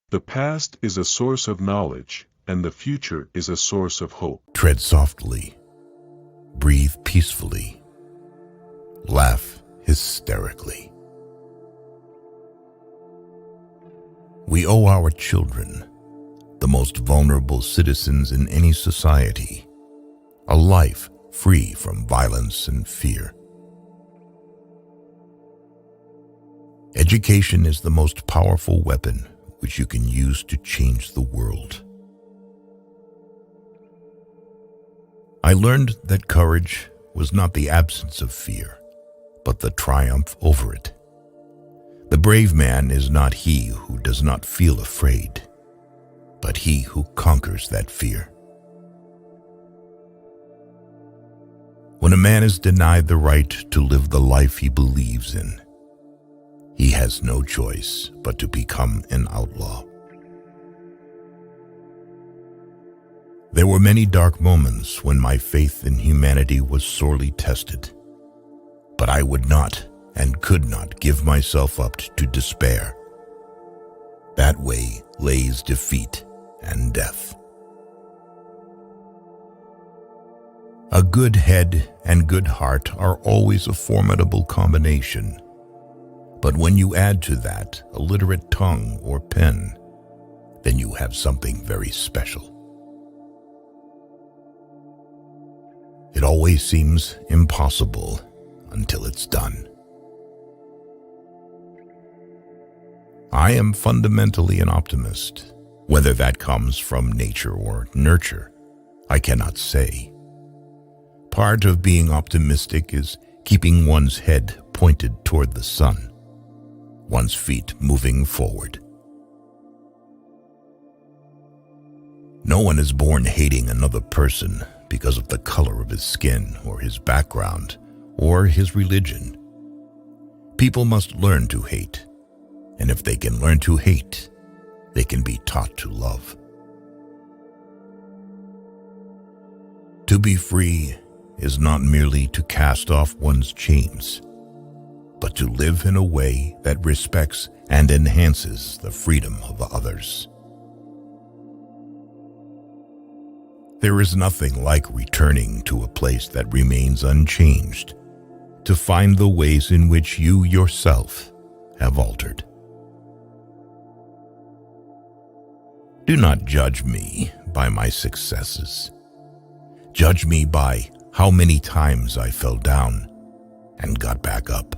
The past is a source of knowledge, and the future is a source of hope. Tread softly, breathe peacefully, laugh hysterically. We owe our children, the most vulnerable citizens in any society, a life free from violence and fear. Education is the most powerful weapon which you can use to change the world. I learned that courage was not the absence of fear, but the triumph over it. The brave man is not he who does not feel afraid, but he who conquers that fear. When a man is denied the right to live the life he believes in, he has no choice but to become an outlaw. There were many dark moments when my faith in humanity was sorely tested, but I would not and could not give myself up to despair. That way lays defeat and death. A good head and good heart are always a formidable combination. But when you add to that a literate tongue or pen, then you have something very special. It always seems impossible until it's done. I am fundamentally an optimist. Whether that comes from nature or nurture, I cannot say. Part of being optimistic is keeping one's head pointed toward the sun, one's feet moving forward. No one is born hating another person because of the color of his skin or his background or his religion. People must learn to hate, and if they can learn to hate, they can be taught to love. To be free is not merely to cast off one's chains, but to live in a way that respects and enhances the freedom of others. There is nothing like returning to a place that remains unchanged to find the ways in which you yourself have altered. Do not judge me by my successes. Judge me by how many times I fell down and got back up.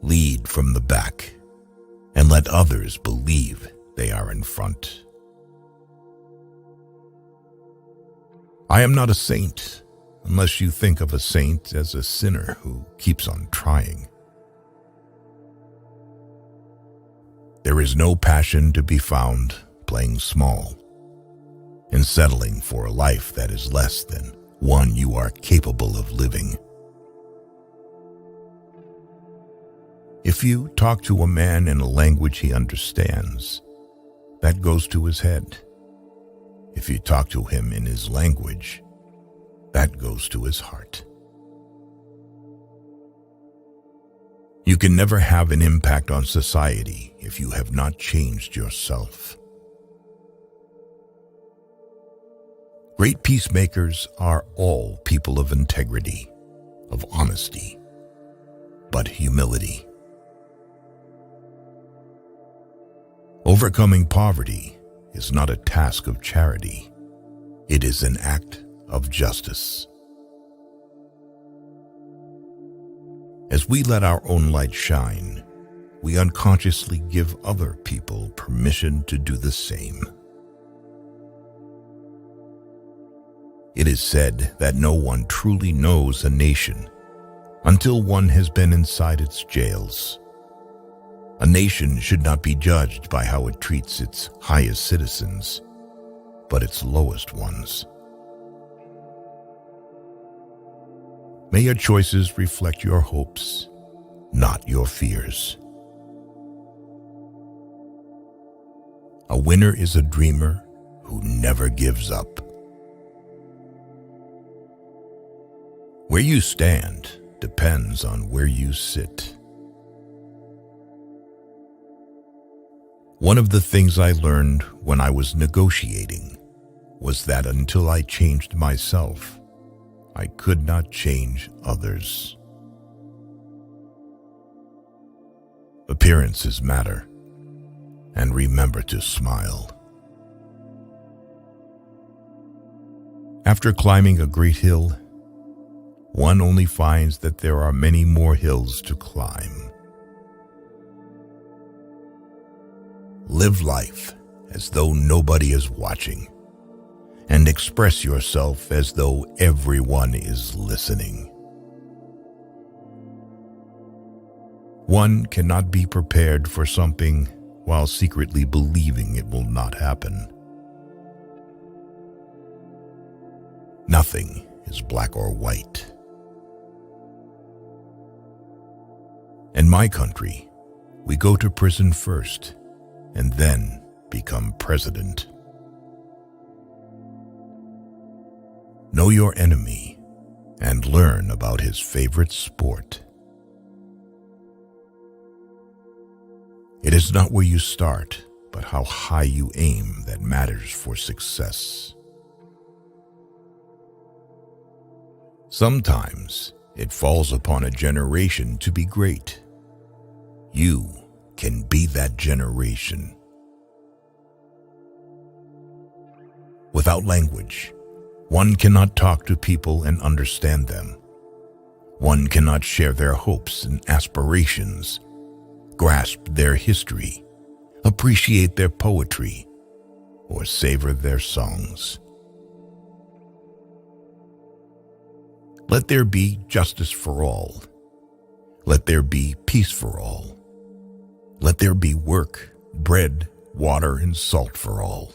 Lead from the back and let others believe they are in front. I am not a saint unless you think of a saint as a sinner who keeps on trying. There is no passion to be found playing small and settling for a life that is less than one you are capable of living. If you talk to a man in a language he understands, that goes to his head. If you talk to him in his language, that goes to his heart. You can never have an impact on society if you have not changed yourself. Great peacemakers are all people of integrity, of honesty, but humility. Overcoming poverty is not a task of charity. It is an act of justice. As we let our own light shine, we unconsciously give other people permission to do the same. It is said that no one truly knows a nation until one has been inside its jails. A nation should not be judged by how it treats its highest citizens, but its lowest ones. May your choices reflect your hopes, not your fears. A winner is a dreamer who never gives up. Where you stand depends on where you sit. One of the things I learned when I was negotiating was that until I changed myself, I could not change others. Appearances matter, and remember to smile. After climbing a great hill, one only finds that there are many more hills to climb. Live life as though nobody is watching, and express yourself as though everyone is listening. One cannot be prepared for something while secretly believing it will not happen. Nothing is black or white. In my country, we go to prison first and then become president. Know your enemy and learn about his favorite sport. It is not where you start, but how high you aim that matters for success. Sometimes it falls upon a generation to be great. You can be that generation. Without language, one cannot talk to people and understand them. One cannot share their hopes and aspirations, grasp their history, appreciate their poetry, or savor their songs. Let there be justice for all. Let there be peace for all. Let there be work, bread, water, and salt for all.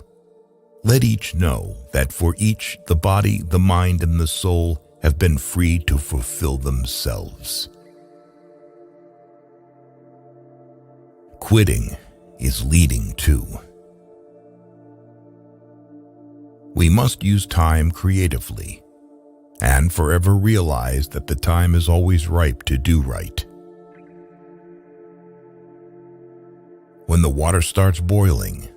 Let each know that for each the body, the mind, and the soul have been free to fulfill themselves. Quitting is leading too. We must use time creatively and forever realize that the time is always ripe to do right. When the water starts boiling,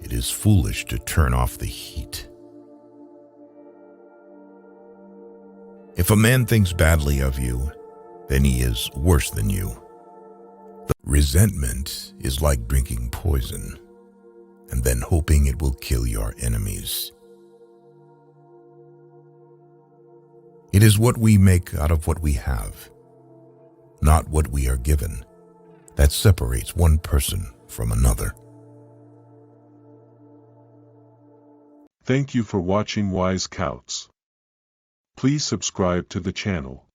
it is foolish to turn off the heat. If a man thinks badly of you, then he is worse than you. Resentment is like drinking poison and then hoping it will kill your enemies. It is what we make out of what we have, not what we are given, that separates one person from another. Thank you for watching Wise Quotes. Please subscribe to the channel.